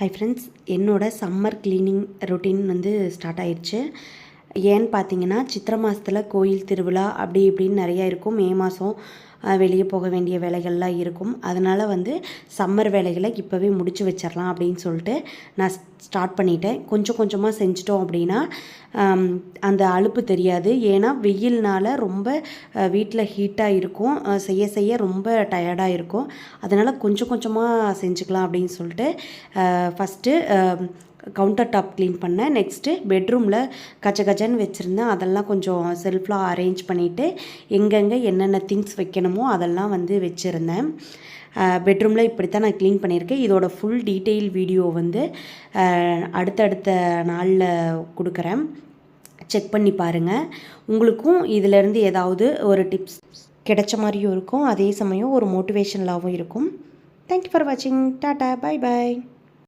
Hi friends, என்னோட summer cleaning routine வந்து start ஆயிடுச்சு. ஏன்னு பார்த்தீங்கன்னா, சித்திரை மாதத்தில் கோயில் திருவிழா அப்படி இப்படின்னு நிறையா இருக்கும். மே மாதம் வெளியே போக வேண்டிய வேலைகள்லாம் இருக்கும். அதனால் வந்து சம்மர் வேலைகளை இப்போவே முடிச்சு வச்சிடலாம் அப்படின்னு சொல்லிட்டு நான் ஸ்டார்ட் பண்ணிட்டேன். கொஞ்சம் கொஞ்சமாக செஞ்சிட்டோம் அப்படின்னா அந்த அலுப்பு தெரியாது. ஏன்னா வெயில்னால் ரொம்ப வீட்டில் ஹீட்டாக இருக்கும். செய்ய செய்ய ரொம்ப டயர்டாக இருக்கும். அதனால் கொஞ்சம் கொஞ்சமாக செஞ்சுக்கலாம் அப்படின்னு சொல்லிட்டு ஃபஸ்ட்டு கவுண்டர் டாப் க்ளீன் பண்ணேன். நெக்ஸ்ட்டு பெட்ரூமில் கச்சன்னு வச்சுருந்தேன். அதெல்லாம் கொஞ்சம் செல்ஃப்லாம் அரேஞ்ச் பண்ணிவிட்டு எங்கெங்கே என்னென்ன திங்ஸ் வைக்கணுமோ அதெல்லாம் வந்து வச்சுருந்தேன். பெட்ரூமில் இப்படி தான் நான் க்ளீன் பண்ணியிருக்கேன். இதோட ஃபுல் டீட்டெயில் வீடியோ வந்து அடுத்தடுத்த நாளில் கொடுக்குறேன். செக் பண்ணி பாருங்கள். உங்களுக்கும் இதிலேருந்து ஏதாவது ஒரு டிப்ஸ் கிடைச்ச மாதிரியும் இருக்கும், அதே சமயம் ஒரு மோட்டிவேஷனலாகவும் இருக்கும். தேங்க்யூ ஃபார் வாட்சிங். Tata, bye bye.